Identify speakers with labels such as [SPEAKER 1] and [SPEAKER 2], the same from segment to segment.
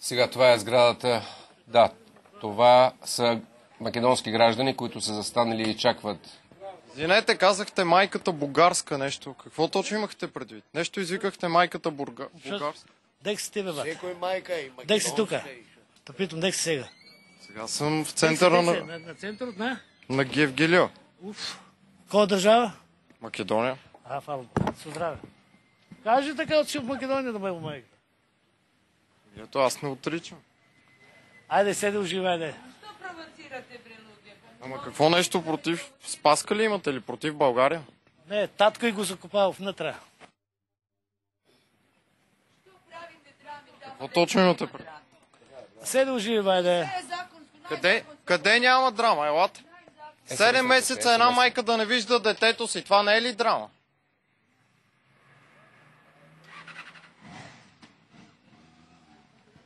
[SPEAKER 1] Сега това е сградата. Да, това са македонски граждани, които са застанали и чакват.
[SPEAKER 2] Извинете, казахте майката бугарска нещо. Какво точно имахте предвид? Нещо извикахте майката бугарска.
[SPEAKER 3] Дек си тебе, бат.
[SPEAKER 4] Некој мајка и македонска.
[SPEAKER 3] Дек си тука. Те питам, дек си сега.
[SPEAKER 2] Сега съм в центъра
[SPEAKER 3] На центърът
[SPEAKER 2] на Гевгелио.
[SPEAKER 3] Уф. Коя държава?
[SPEAKER 2] Македония.
[SPEAKER 3] Фал. Со здраве. Кажи така, от си в Македония да ме майка.
[SPEAKER 2] Ето, аз не отричам.
[SPEAKER 3] Айде, седи, уживай, де.
[SPEAKER 5] Що провоцирате, принудя?
[SPEAKER 2] Ама какво нещо против Спаска ли имате ли? Против България?
[SPEAKER 3] Не, татко и го закопал внътре.
[SPEAKER 5] Що правите драми там?
[SPEAKER 2] Какво точно имате пред?
[SPEAKER 3] Седи, уживай, де.
[SPEAKER 2] Къде няма драма? Елате. 7 месеца една майка да не вижда детето си. Това не е ли драма?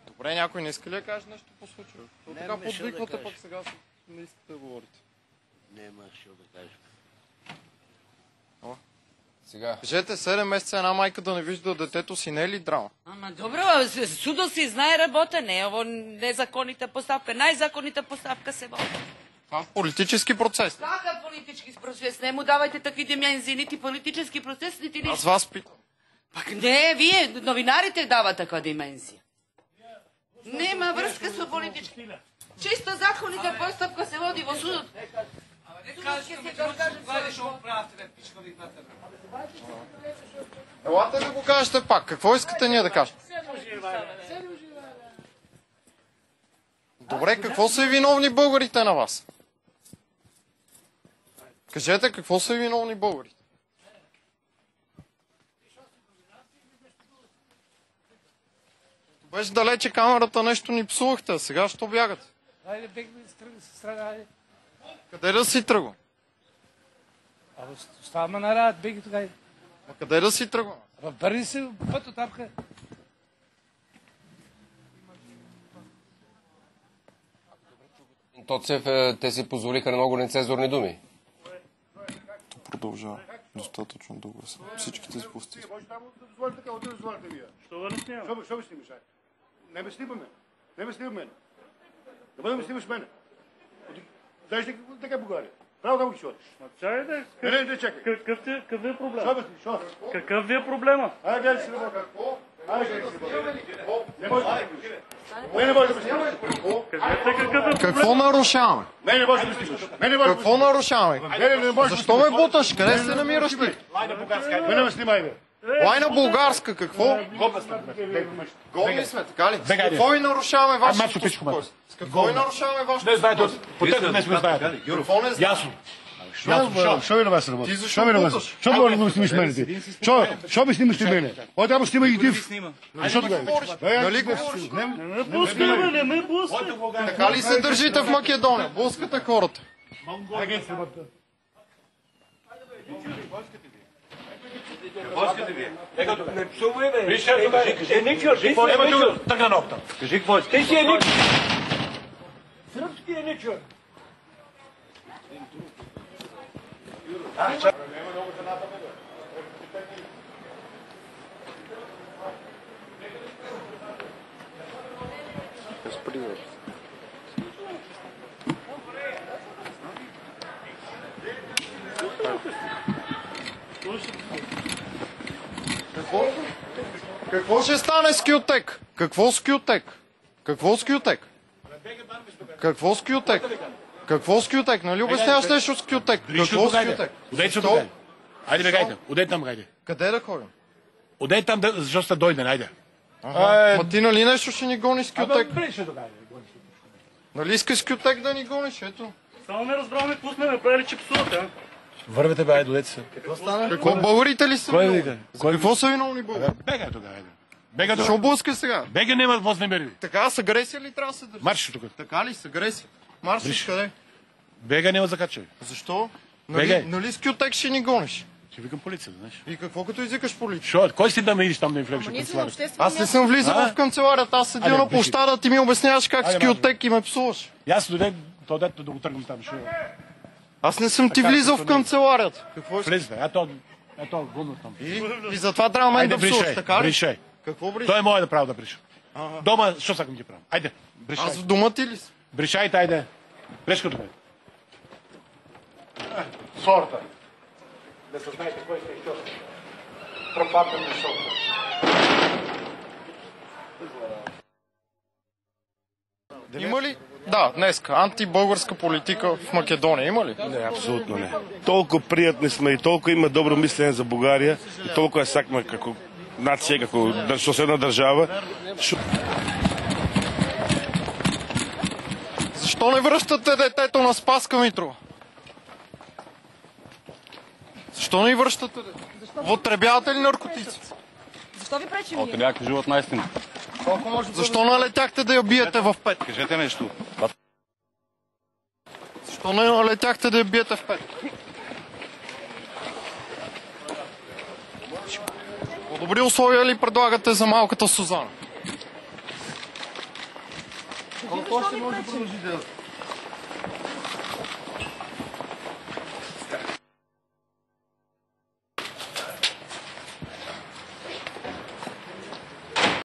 [SPEAKER 2] Добре, някой не иска ли да каже нещо по случая? Така подвиквате, пък сега не искате да говорите.
[SPEAKER 4] Нема што да кажем.
[SPEAKER 1] Сега.
[SPEAKER 2] Кажете, 7 месеца една майка да не вижда детето си, не е ли драма?
[SPEAKER 5] Ама добро, судо си знае работа, не е ово незаконита поставка. Най-законита поставка се води.
[SPEAKER 2] Това политически процес.
[SPEAKER 5] Какъв политически процес? Не му давайте такви демензи, нити политически процес, нити нищо.
[SPEAKER 2] Аз вас питам.
[SPEAKER 5] Пак не, вие, новинарите дават таква демензия. Нема връзка с политически. Чисто законита постъпка се води во судот.
[SPEAKER 2] Елате да го кажете пак. Какво искате ние да кажем? Добре, какво са и виновни българите на вас? Кажете, какво са и виновни българите? Беше далече камерата, нещо ни псувахте, а сега що бягате?
[SPEAKER 3] Айде, бегни с страна, айде.
[SPEAKER 2] Къде да си тръгвам?
[SPEAKER 3] Оставаме на рад, беги тук, айде.
[SPEAKER 2] А къде да си тръгвам?
[SPEAKER 3] Бърни се път от тапка.
[SPEAKER 1] Тоцев, те си позволиха много нецензурни думи.
[SPEAKER 2] Продължава. Достатъчно дълго са. Всичките спусти.
[SPEAKER 6] Що го не снимам? Що ме снимаш? Не ме снимаме. Не ме снимаме. Да бъдем снимаш мене. Знаеш ли така България? Право да го чуеш.
[SPEAKER 7] Чай да.
[SPEAKER 6] Не, чакай.
[SPEAKER 7] Какъв ви е проблема?
[SPEAKER 6] Що бе ти? Що?
[SPEAKER 7] Какъв ви е проблема?
[SPEAKER 6] Айде, гледай си работа. Айде, гледай си работа. Не може да ме снимаш.
[SPEAKER 7] Кажете какъв е проблема?
[SPEAKER 2] Какво нарушаваме?
[SPEAKER 6] Мене не може да ме снимаш. Мене не може да ме
[SPEAKER 2] Какво нарушаваме?
[SPEAKER 6] Мене не може да ме
[SPEAKER 2] Защо ме буташ? Къде се намираш ти?
[SPEAKER 6] Мене ме снимай, бе.
[SPEAKER 2] Лайна българска, какво? Голни сме, така ли? С какво ви нарушаваме вашето спокойствие? С какво ви нарушаваме вашето спокойствие?
[SPEAKER 6] Потето не сме знаете.
[SPEAKER 2] Какво не знаете?
[SPEAKER 6] Ясно. Що ви на вас работа?
[SPEAKER 2] Ти защо
[SPEAKER 6] Що ми на вас?
[SPEAKER 2] буташ?
[SPEAKER 6] Що може да ме снимаш мене ти? Що ме снимаш ти мене? О, трябва снимай и див. Защо така?
[SPEAKER 2] Нали говориш?
[SPEAKER 7] Не ме пускай, бе, не ме пускай.
[SPEAKER 2] Така ли се държите в Македония? Блъскате хората.
[SPEAKER 7] Не псувай, бе. Кажи Ничо, така нокта. Кажи какво си. Ти си е Ничо. Сръбски е Ничо.
[SPEAKER 2] Какво ще стане с Кютек? Какво с Кютек? Какво с Кютек? Какво с Кютек? Какво с Кютек? Нали обясняваш нещо с Кютек? Какво с Кютек?
[SPEAKER 8] Удей се тук. Айде бе, гайде. Удей там, гайде.
[SPEAKER 2] Къде да ходим?
[SPEAKER 8] Удей там, защо сте дойден, айде.
[SPEAKER 2] Ма ти нали нещо ще ни гониш с Кютек?
[SPEAKER 8] Ближе до гайде.
[SPEAKER 2] Нали искаш с Кютек да ни гониш? Ето.
[SPEAKER 7] Само не разбрахме какво сме направили, че псувате, а?
[SPEAKER 8] Вървете бе, айде, дойдете се.
[SPEAKER 2] Какво българите ли са?
[SPEAKER 8] Кой
[SPEAKER 2] виновни?
[SPEAKER 8] вика?
[SPEAKER 2] Какво са виновни българи?
[SPEAKER 8] Бегай тук, айде. Бегай
[SPEAKER 2] Защо
[SPEAKER 8] тук.
[SPEAKER 2] блъска сега?
[SPEAKER 8] Бегай, няма воз не бери.
[SPEAKER 2] Така, с агресия ли трябва да се държи?
[SPEAKER 8] Марш тук.
[SPEAKER 2] Така ли, с агресия? Маршиш къде?
[SPEAKER 8] Бегай, няма закачай.
[SPEAKER 2] Защо?
[SPEAKER 8] Бегай.
[SPEAKER 2] Нали с Кютек ще ни гониш?
[SPEAKER 8] Ще викам полицията, знаеш.
[SPEAKER 2] И какво като извикаш полиция?
[SPEAKER 8] Що? Кой си да ме идиш там да ми влезеш в канцеларията?
[SPEAKER 2] Аз не съм влизал в канцеларията, аз седя
[SPEAKER 8] Айде,
[SPEAKER 2] на
[SPEAKER 8] беше.
[SPEAKER 2] площада, ти ми обясняваш как с
[SPEAKER 8] Айде,
[SPEAKER 2] Кютек и ме псуваш.
[SPEAKER 8] И аз дойде, то дето да го тръгвам там. Ще...
[SPEAKER 2] Аз не съм ти
[SPEAKER 8] Така,
[SPEAKER 2] влизал в
[SPEAKER 8] като не.
[SPEAKER 2] канцеларията. Какво искаш?
[SPEAKER 8] Влезте, ето гумно там.
[SPEAKER 2] И затова трябва мен
[SPEAKER 8] Айде,
[SPEAKER 2] да псуваш,
[SPEAKER 8] бришай,
[SPEAKER 2] така ли?
[SPEAKER 8] бришай.
[SPEAKER 2] Какво бриш?
[SPEAKER 8] Той е мое да право да бриша. Дома, що сакам ги правам? Айде, брешай.
[SPEAKER 2] Аз в дома ти ли си?
[SPEAKER 8] Брешайте, айде. Брешко тук. Сорта. Да се знаете кой сте и що сте. Тропата ми сорта.
[SPEAKER 2] Има ли? Да, днеска. Антибългарска политика в Македония. Има ли?
[SPEAKER 9] Не, абсолютно не. Толкова приятни сме и толкова има добро мислене за България и толкова е сакме како нация, како съседна държава.
[SPEAKER 2] Защо не връщате детето на Спаска Митрова? Защо не връщате детето? Употребявате ли наркотици?
[SPEAKER 10] Защо ви пречим?
[SPEAKER 11] Трябва да живот наистина.
[SPEAKER 2] Защо налетяхте да я биете в 5?
[SPEAKER 9] Кажете нещо.
[SPEAKER 2] Защо не налетяхте да я биете в 5? По-добри условия ли предлагате за малката Сузана?
[SPEAKER 10] Колко още може да продължи делото?